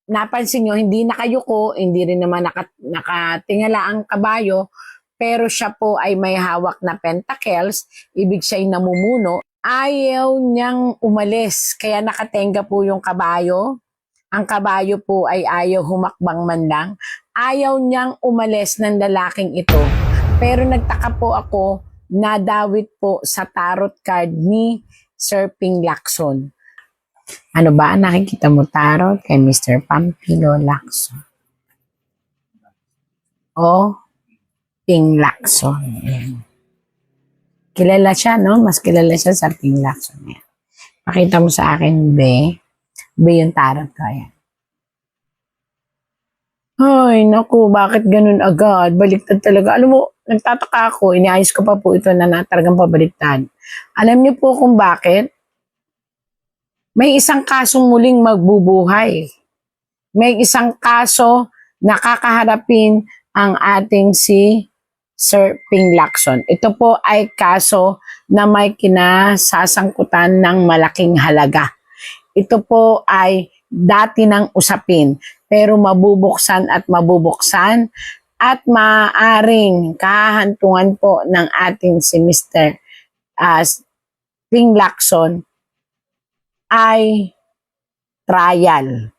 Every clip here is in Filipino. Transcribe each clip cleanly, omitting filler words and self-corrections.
napansin nyo, hindi nakayuko, hindi rin naman nakatingala ang kabayo, pero siya po ay may hawak na pentacles, ibig siya'y namumuno. Ayaw niyang umalis, kaya nakatenga po yung kabayo. Ang kabayo po ay ayaw humakbang man lang. Ayaw niyang umalis ng lalaking ito. Pero nagtaka po ako, nadawit po sa tarot card ni Sir Ping Lacson. Ano ba ang nakikita mo tarot kay Mr. Pampilo Lacson? O Ping Lacson. Kilala siya, no? Mas kilala siya sa Ping Lacson. Pakita mo sa akin, be. Be yung tarot ko. Ayan. Ay, naku, bakit ganun agad? Baliktad talaga. Alam mo, nagtataka ako. Iniayos ko pa po ito na talagang pabaliktad. Alam niyo po kung bakit? May isang kasong muling magbubuhay. May isang kaso na kakaharapin ang ating si Sir Ping Lacson. Ito po ay kaso na may kinasasangkutan ng malaking halaga. Ito po ay dati ng usapin, pero mabubuksan at maaaring kahantungan po ng ating si Mr. Ping Lacson ay trial.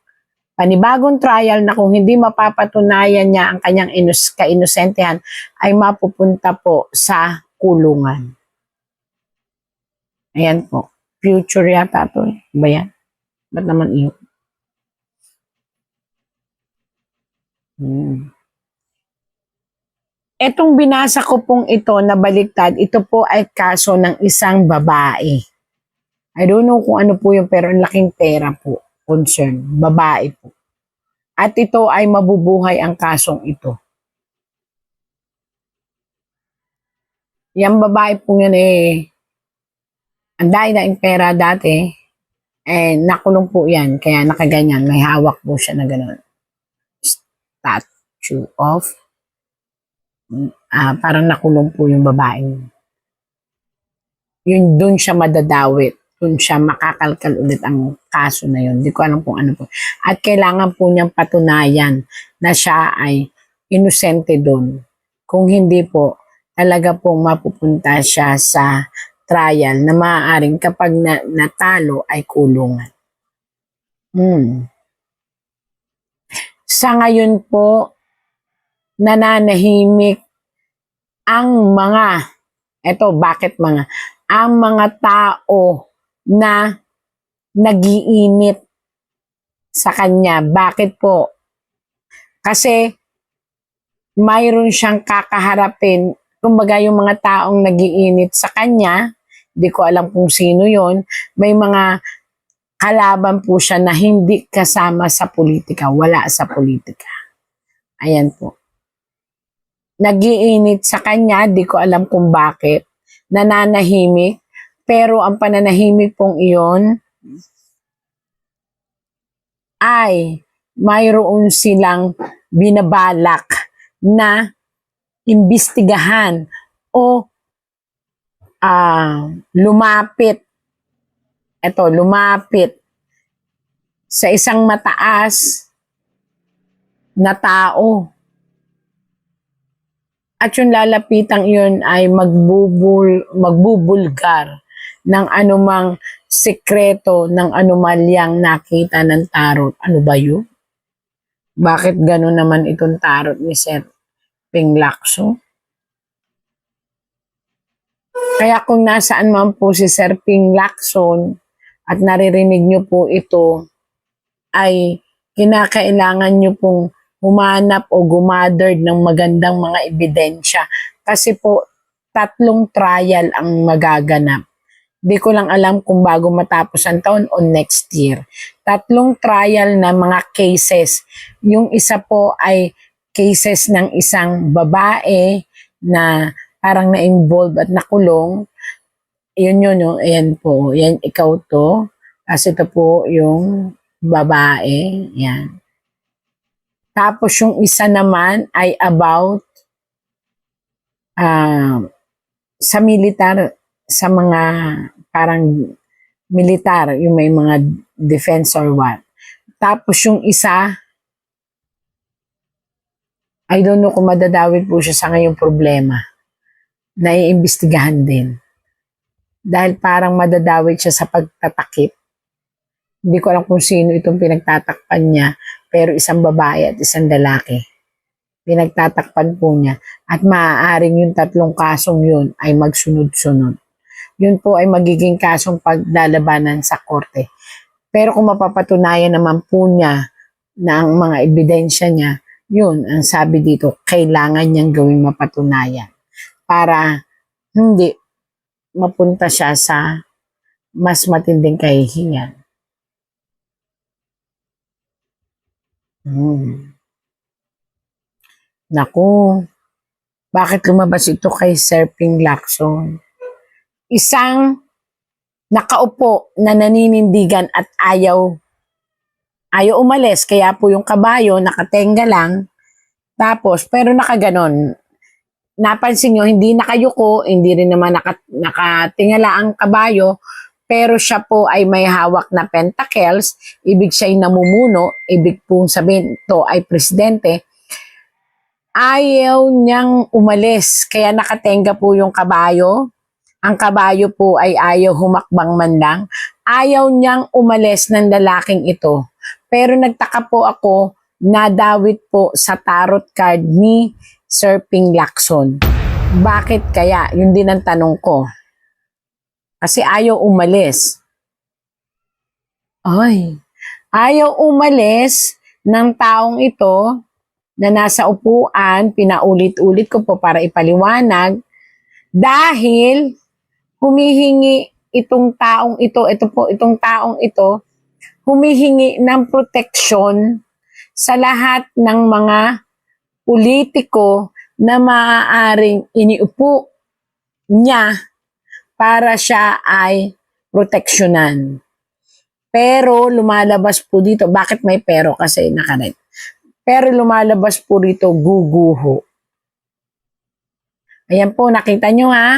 Panibagong trial na kung hindi mapapatunayan niya ang kanyang kainosentehan ay mapupunta po sa kulungan. Ayan po. Future yata ito. Ba yan? Ba't naman iyo? Etong binasa ko pong ito na baliktad, ito po ay kaso ng isang babae. I don't know kung ano po yung pero laking pera po. Concern. Babae po. At ito ay mabubuhay ang kasong ito. Yung babae po yan ang daing pera dati, nakulong po yan, kaya nakaganyan, may hawak po siya na gano'n. Statue of, parang nakulong po yung babae. Yun, dun siya madadawit. Dun siya makakalkal ulit ang kaso na yun. Hindi ko alam kung ano po. At kailangan po niyang patunayan na siya ay inosente dun. Kung hindi po, talaga pong mapupunta siya sa trial na maaaring kapag natalo ay kulungan. Sa ngayon po, nananahimik ang mga, ang mga tao na nagiinit sa kanya. Bakit po? Kasi mayroon siyang kakaharapin. Kumbaga yung mga taong nagiinit sa kanya, di ko alam kung sino yon, may mga kalaban po siya na hindi kasama sa politika, wala sa politika. Ayan po. Nagiinit sa kanya, di ko alam kung bakit, nananahimik, pero ang pananahimik pong iyon ay mayroon silang binabalak na imbestigahan o lumapit sa isang mataas na tao. At yung lalapitang yun ay magbubulgar ng anumang sekreto, ng anumalyang nakita ng tarot. Ano ba yun? Bakit gano'n naman itong tarot ni Sir Ping Lacson? Kaya kung nasaan man po si Sir Ping Lacson at naririnig nyo po ito, ay kinakailangan nyo pong humanap o gumather ng magandang mga ebidensya. Kasi po, 3 trial ang magaganap. Di ko lang alam kung bago matapos ang taon o next year. 3 trial na mga cases. Yung isa po ay cases ng isang babae na parang na-involve at nakulong. Yun. Ayan po. Yan, ikaw to. Kasi ito po yung babae. Yan. Tapos yung isa naman ay about sa militar, sa mga parang militar, yung may mga defense or what. Tapos yung isa, I don't know kung madadawit po siya sa ngayong problema. Naiimbestigahan din. Dahil parang madadawit siya sa pagtatakip. Hindi ko alam kung sino itong pinagtatakpan niya, pero isang babae at isang lalaki. Pinagtatakpan po niya. At maaaring yung tatlong kasong yun ay magsunod-sunod. Yun po ay magiging kasong paglalabanan sa korte. Pero kung mapapatunayan naman po niya na ang mga ebidensya niya, yun, ang sabi dito, kailangan niyang gawing mapatunayan para hindi mapunta siya sa mas matinding kahihiyan. Naku, bakit lumabas ito kay Sir Ping Lacson? Isang nakaupo na naninindigan at ayaw umalis, kaya po yung kabayo nakatenga lang, tapos pero nakaganon. Napansin nyo, hindi nakayuko, hindi rin naman nakatingala ang kabayo, pero siya po ay may hawak na pentacles, ibig siya'y namumuno, ibig pong sabihin ito ay presidente. Ayaw niyang umalis, kaya nakatenga po yung kabayo. Ang kabayo po ay ayaw humakbang man lang. Ayaw niyang umalis ng lalaking ito. Pero nagtaka po ako, nadawit po sa tarot card ni Sir Ping Lacson. Bakit kaya? Yun din ang tanong ko. Kasi ayaw umalis. Ay, ayaw umalis ng taong ito na nasa upuan, pinaulit-ulit ko po para ipaliwanag, dahil humihingi itong taong ito humihingi ng proteksyon sa lahat ng mga politiko na maaaring iniupo niya para siya ay proteksyonan. Pero lumalabas po dito, bakit may pero? Kasi nakaret. Pero lumalabas po dito, guguho. Ayan po, nakita nyo ha?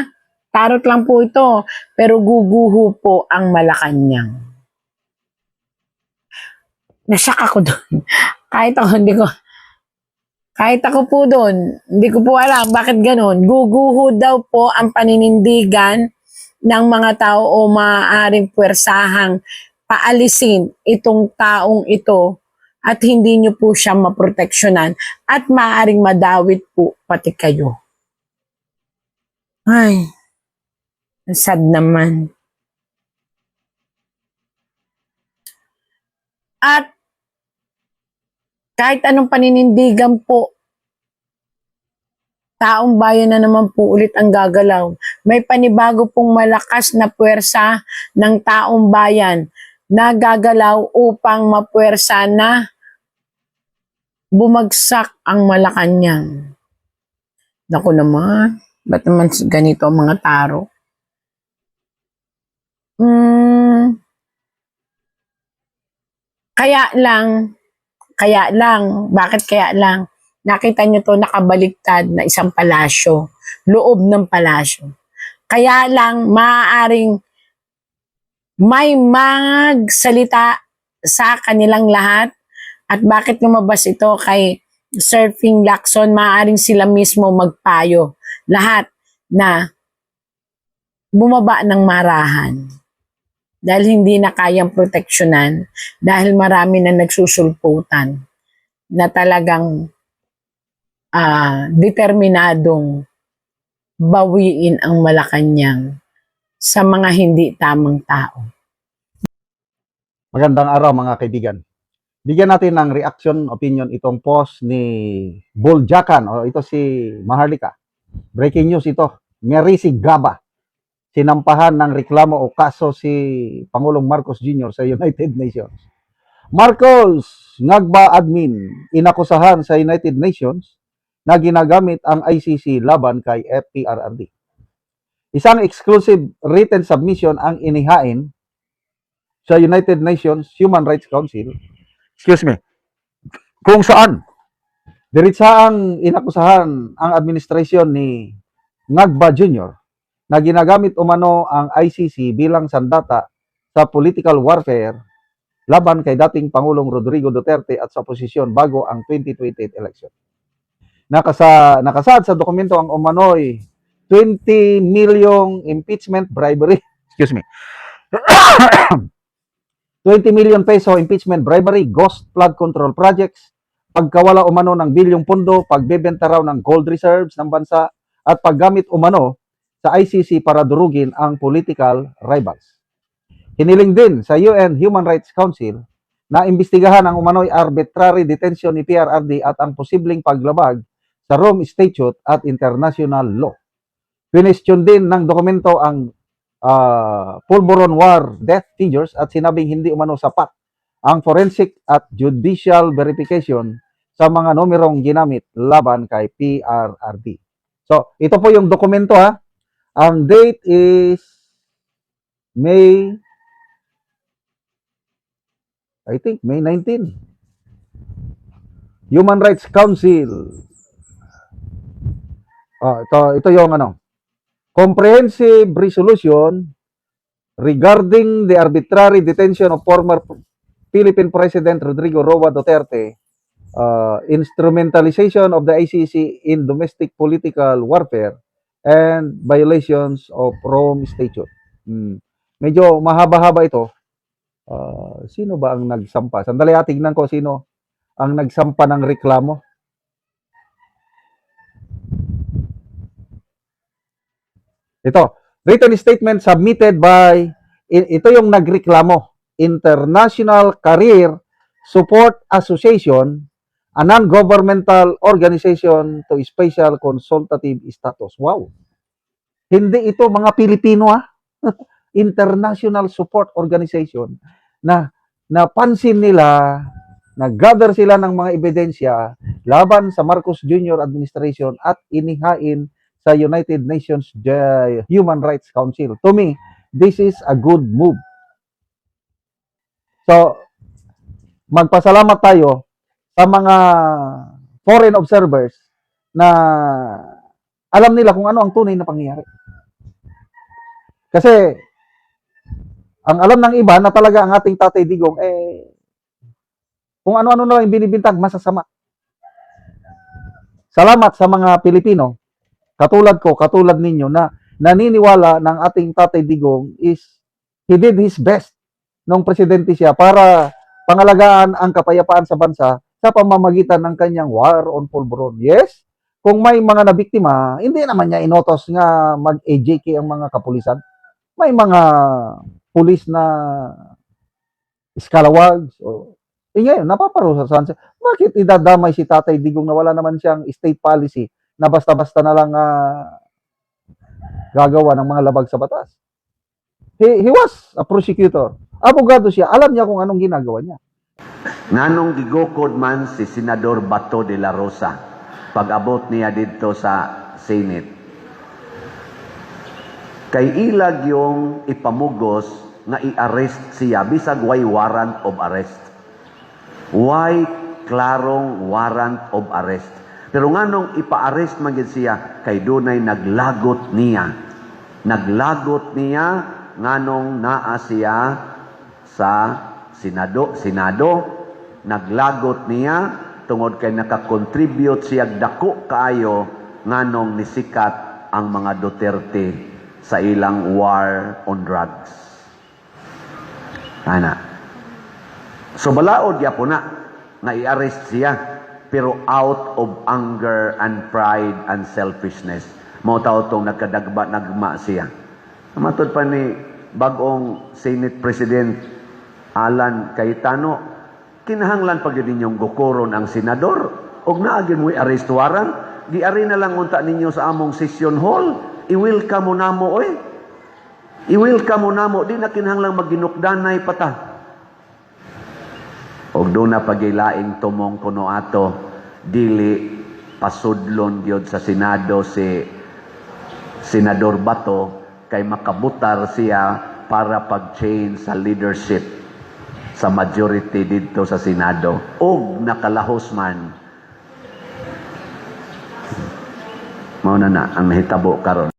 Tarot lang po ito, pero guguho po ang Malacanang. Nasyak ako doon. Kahit ako po doon, hindi ko po alam bakit ganon. Guguho daw po ang paninindigan ng mga tao o maaaring puwersahang paalisin itong taong ito at hindi nyo po siya maproteksyonan at maaaring madawit po pati kayo. Ay, sad naman. At kahit anong paninindigan po, taong bayan na naman po ulit ang gagalaw. May panibago pong malakas na puwersa ng taong bayan na gagalaw upang mapuwersa na bumagsak ang Malacanang. Naku naman, ba't naman ganito ang mga taro? Kaya lang, bakit kaya lang? Nakita nyo to nakabaliktad na isang palasyo, loob ng palasyo. Kaya lang, maaaring may magsalita sa kanilang lahat. At bakit lumabas ito kay Sir Ping Lacson? Maaaring sila mismo magpayo. Lahat na bumaba ng marahan. Dahil hindi na kayang proteksyonan, dahil marami na nagsusulputan na talagang determinadong bawiin ang Malacanang sa mga hindi tamang tao. Magandang araw mga kaibigan. Bigyan natin ng reaction, opinion itong post ni Buljakan o ito si Maharlika. Breaking news ito. Merisi Gaba. Sinampahan ng reklamo o kaso si Pangulong Marcos Jr. sa United Nations. Marcos Ngagba admin inakusahan sa United Nations na ginagamit ang ICC laban kay FPRRD. Isang exclusive written submission ang inihain sa United Nations Human Rights Council, kung saan diretsahang inakusahan ang administrasyon ni Ngagba Jr. na ginagamit umano ang ICC bilang sandata sa political warfare laban kay dating Pangulong Rodrigo Duterte at sa oposisyon bago ang 2028 election. Nakasaad sa dokumento ang umano'y 20 milyong impeachment bribery. Excuse me. 20 million peso impeachment bribery, ghost flood control projects, pagkawala umano ng bilyong pondo, pagbebenta raw ng gold reserves ng bansa, at paggamit umano sa ICC para durugin ang political rivals. Hiniling din sa UN Human Rights Council na imbestigahan ang umano'y arbitrary detention ni PRRD at ang posibleng paglabag sa Rome Statute at international law. Question din ng dokumento ang Pulveron War death figures at sinabing hindi umano sapat ang forensic at judicial verification sa mga numerong ginamit laban kay PRRD. So, ito po yung dokumento ha. Ang date is May 19. Human Rights Council. Ito yung comprehensive resolution regarding the arbitrary detention of former Philippine President Rodrigo Roa Duterte, instrumentalization of the ICC in domestic political warfare, and violations of Rome Statute. Medyo mahaba-haba ito. Sino ba ang nagsampa? Sandali, tignan ko sino ang nagsampa ng reklamo. Ito, written statement submitted by, ito yung nagreklamo, International Career Support Association, a non-governmental organization to special consultative status. Wow! Hindi ito mga Pilipino International Support Organization na napansin nila, nag-gather sila ng mga ebidensya laban sa Marcos Jr. administration at inihain sa United Nations Human Rights Council. To me, this is a good move. So, magpasalamat tayo sa mga foreign observers na alam nila kung ano ang tunay na pangyayari. Kasi, ang alam ng iba na talaga ang ating Tatay Digong, kung ano-ano na lang binibintang masasama. Salamat sa mga Pilipino, katulad ko, katulad ninyo, na naniniwala ng ating Tatay Digong is he did his best nung presidente siya para pangalagaan ang kapayapaan sa bansa sa pamamagitan ng kanyang war on pulveron. Yes, kung may mga nabiktima, hindi naman niya inotos nga mag-AJK ang mga kapulisan. May mga pulis na iskalawag. So, ngayon, napaparusasan siya. Bakit idadamay si Tatay Digong na wala naman siyang state policy na basta-basta na lang gagawa ng mga labag sa batas? He was a prosecutor. Abogado siya. Alam niya kung anong ginagawa niya. Nganong gigukod man si Senador Bato de la Rosa pag-abot niya dito sa Senate. Kay ilag yung ipamugos nga i-arrest siya bisag way warrant of arrest. Why klarong warrant of arrest? Pero nganong ipa-arrest man gid siya kay dunay naglagot niya. Naglagot niya nganong naa siya sa Senado, naglagot niya tungod kay nakakontribute siya dako kaayo nganong nisikat ang mga Duterte sa ilang war on drugs. Ana. So balaod gyapon na nga i-arrest siya pero out of anger and pride and selfishness. Mao taw tong nagma siya. Matod pa ni bagong Senate President Alan Cayetano, kinahanglan pag yun ninyong gukuron ang senador, og naagin mo'y arrest warrant, giari na lang unta ninyo sa among session hall, i-welcome mo namo, oy. I-welcome mo namo, di na kinahanglan magginukdanay pata. Og doon na pagilaing tumong kuno ato, dili pasudlon gyud sa Senado si Senador Bato, kay makabutar siya para pag-change sa leadership sa majority dito sa Senado. Og nakalahos man. Mao na ang nahitabo karon.